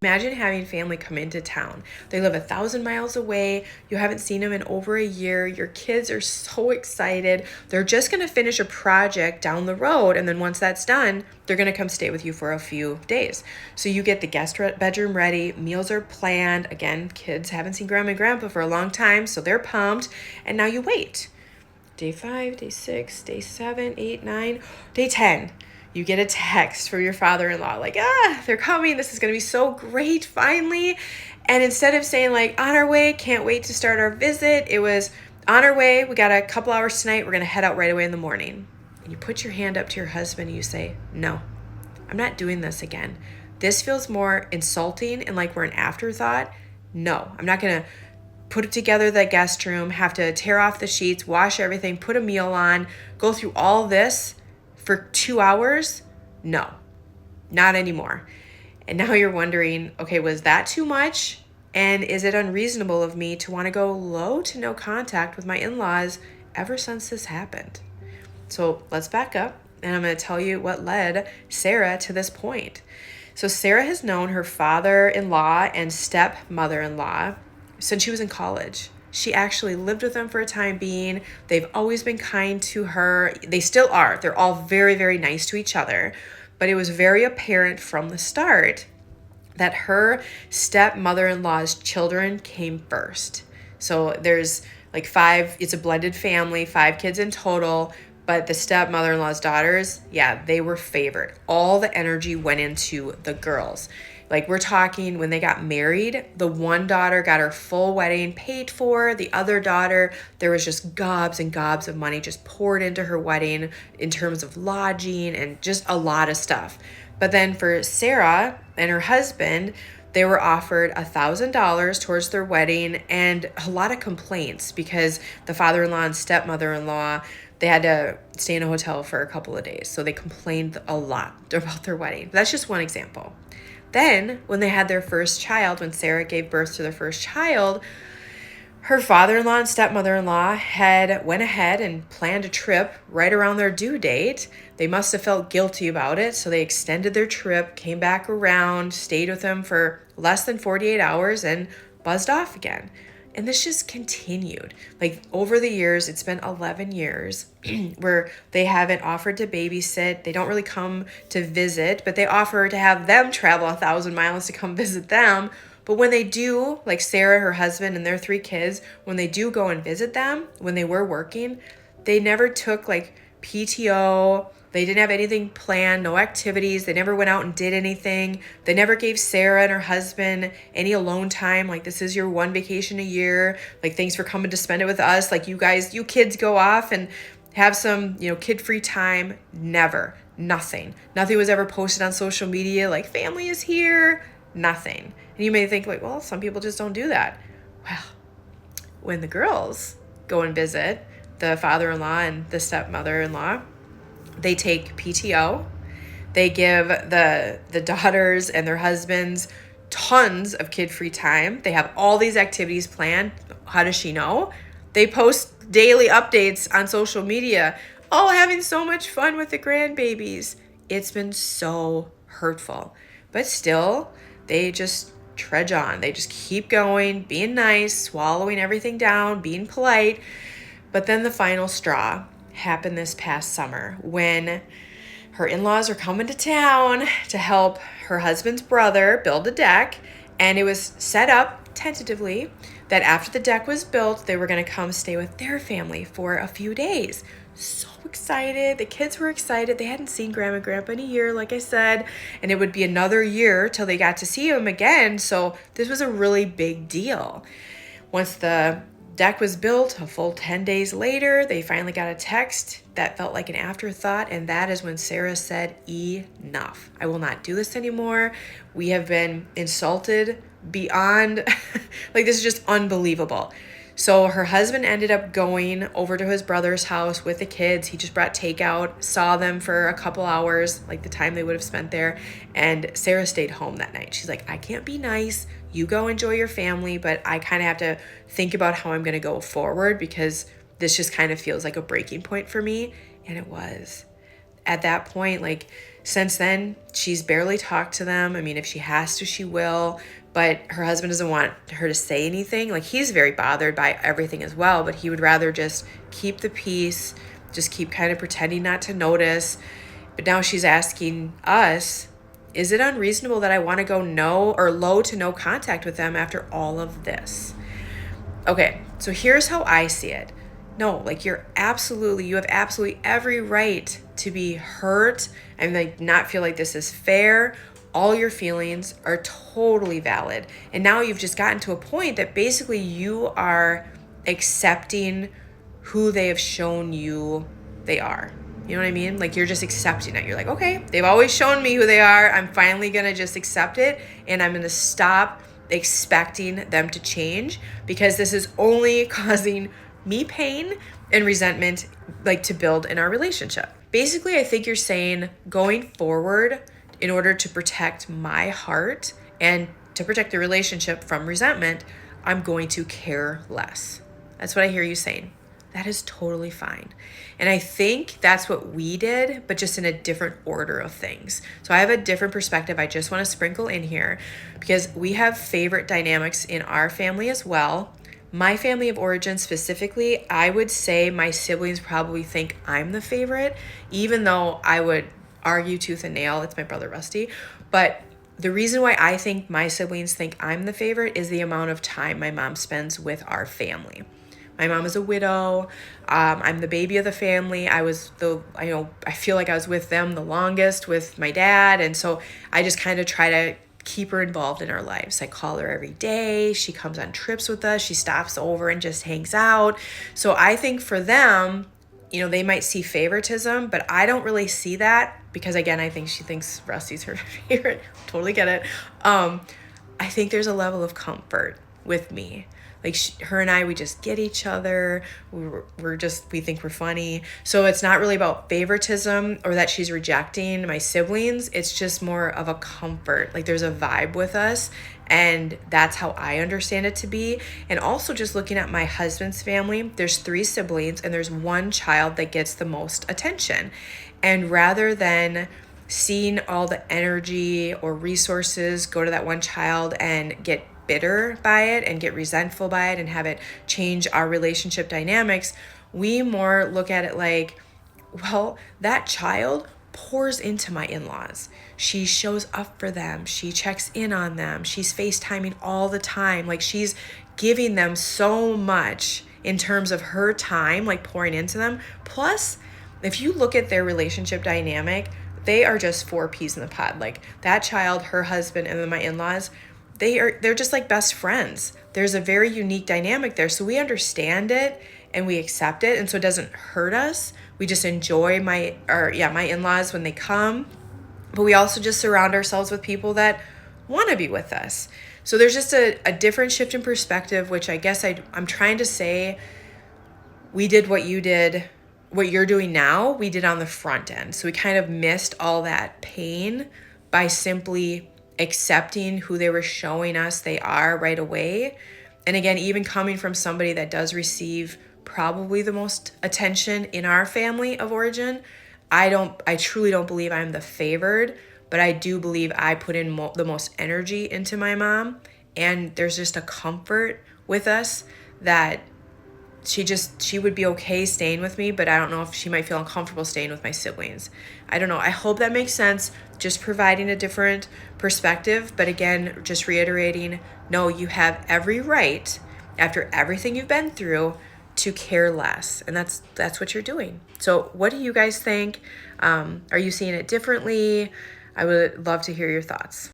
Imagine having family come into town. They live 1,000 miles away. You haven't seen them in over a year. Your kids are so excited. They're just going to finish a project down the road. And then once that's done, they're going to come stay with you for a few days. So you get the guest bedroom ready. Meals are planned. Again, kids haven't seen grandma and grandpa for a long time, so they're pumped. And now you wait. Day 5, day 6, day 7, 8, 9, day 10. You get a text from your father-in-law like, they're coming. This is going to be so great, finally. And instead of saying like, on our way, can't wait to start our visit, it was on our way. We got a couple hours tonight. We're going to head out right away in the morning. And you put your hand up to your husband and you say, no, I'm not doing this again. This feels more insulting and like we're an afterthought. No, I'm not going to put together the guest room, have to tear off the sheets, wash everything, put a meal on, go through all this for 2 hours? No, not anymore. And now you're wondering, okay, was that too much? And is it unreasonable of me to want to go low to no contact with my in-laws ever since this happened? So let's back up, and I'm going to tell you what led Sarah to this point. So Sarah has known her father-in-law and stepmother-in-law since she was in college. She actually lived with them for a time being. They've always been kind to her. They still are. They're all very, very nice to each other. But it was very apparent from the start that her stepmother-in-law's children came first. So there's like 5, it's a blended family, 5 kids in total. But the stepmother-in-law's daughters, yeah, they were favored. All the energy went into the girls. Like we're talking when they got married, the one daughter got her full wedding paid for. The other daughter, there was just gobs and gobs of money just poured into her wedding in terms of lodging and just a lot of stuff. But then for Sarah and her husband, they were offered $1,000 towards their wedding and a lot of complaints because the father-in-law and stepmother-in-law, they had to stay in a hotel for a couple of days. So they complained a lot about their wedding. That's just one example. Then, when they had their first child, when Sarah gave birth to their first child, her father-in-law and stepmother-in-law went ahead and planned a trip right around their due date. They must have felt guilty about it, so they extended their trip, came back around, stayed with them for less than 48 hours, and buzzed off again. And this just continued. Like over the years, it's been 11 years where they haven't offered to babysit. They don't really come to visit, but they offer to have them travel 1,000 miles to come visit them. But when they do, like Sarah, her husband, and their 3 kids, when they do go and visit them, when they were working, they never took like PTO. They didn't have anything planned, no activities. They never went out and did anything. They never gave Sarah and her husband any alone time. Like, this is your one vacation a year. Like, thanks for coming to spend it with us. Like, you kids go off and have some, kid-free time. Never. Nothing. Nothing was ever posted on social media. Like, family is here. Nothing. And you may think, like, well, some people just don't do that. Well, when the girls go and visit the father-in-law and the stepmother-in-law, they take PTO. They give the daughters and their husbands tons of kid-free time. They have all these activities planned. How does she know? They post daily updates on social media. Oh, having so much fun with the grandbabies. It's been so hurtful. But still, they just trudge on. They just keep going, being nice, swallowing everything down, being polite. But then the final straw happened this past summer when her in-laws are coming to town to help her husband's brother build a deck, and it was set up tentatively that after the deck was built, they were going to come stay with their family for a few days. So excited. The kids were excited. They hadn't seen grandma and grandpa in a year, like I said, and it would be another year till they got to see them again. So this was a really big deal. Once the deck was built, a full 10 days later, they finally got a text that felt like an afterthought, and that is when Sarah said, enough. I will not do this anymore. We have been insulted beyond, like, this is just unbelievable. So her husband ended up going over to his brother's house with the kids. He just brought takeout, saw them for a couple hours, like the time they would have spent there, and Sarah stayed home that night. She's like, I can't be nice. You go enjoy your family, but I kind of have to think about how I'm going to go forward because this just kind of feels like a breaking point for me. And it was. at that point, like since then, she's barely talked to them. I mean, if she has to, she will, but her husband doesn't want her to say anything. Like he's very bothered by everything as well, but he would rather just keep the peace, just keep kind of pretending not to notice. But now she's asking us, is it unreasonable that I want to go no or low to no contact with them after all of this? Okay, so here's how I see it. No, like you have absolutely every right to be hurt and like not feel like this is fair. All your feelings are totally valid. And now you've just gotten to a point that basically you are accepting who they have shown you they are. You know what I mean? Like you're just accepting it. You're like, okay, they've always shown me who they are. I'm finally going to just accept it. And I'm going to stop expecting them to change because this is only causing me pain and resentment, like to build in our relationship. Basically, I think you're saying going forward, in order to protect my heart and to protect the relationship from resentment, I'm going to care less. That's what I hear you saying. That is totally fine. And I think that's what we did, but just in a different order of things. So I have a different perspective I just want to sprinkle in here because we have favorite dynamics in our family as well. My family of origin specifically, I would say my siblings probably think I'm the favorite, even though I would argue tooth and nail, it's my brother Rusty. But the reason why I think my siblings think I'm the favorite is the amount of time my mom spends with our family. My mom is a widow. I'm the baby of the family. I feel like I was with them the longest with my dad. And so I just kind of try to keep her involved in our lives. I call her every day. She comes on trips with us. She stops over and just hangs out. So I think for them, they might see favoritism, but I don't really see that because, again, I think she thinks Rusty's her favorite. Totally get it. I think there's a level of comfort with me. Like her and I, we just get each other. We think we're funny. So it's not really about favoritism or that she's rejecting my siblings. It's just more of a comfort. Like there's a vibe with us. And that's how I understand it to be. And also just looking at my husband's family, there's 3 siblings and there's one child that gets the most attention. And rather than seeing all the energy or resources go to that one child and get bitter by it and get resentful by it and have it change our relationship dynamics, we more look at it like, well, that child pours into my in-laws. She shows up for them. She checks in on them. She's FaceTiming all the time. Like she's giving them so much in terms of her time, like pouring into them. Plus, if you look at their relationship dynamic, they are just 4 peas in the pod. Like that child, her husband, and then my in-laws, they're just like best friends. There's a very unique dynamic there. So we understand it and we accept it. And so it doesn't hurt us. We just enjoy my in-laws when they come. But we also just surround ourselves with people that want to be with us. So there's just a different shift in perspective, which I guess I'm trying to say we did what you're doing now, we did on the front end. So we kind of missed all that pain by simply accepting who they were showing us they are right away. And again, even coming from somebody that does receive probably the most attention in our family of origin, I truly don't believe I'm the favored, but I do believe I put in the most energy into my mom. And there's just a comfort with us that she would be okay staying with me, but I don't know if she might feel uncomfortable staying with my siblings. I don't know. I hope that makes sense. Just providing a different perspective. But again, just reiterating, no, you have every right after everything you've been through to care less. And that's what you're doing. So what do you guys think? Are you seeing it differently? I would love to hear your thoughts.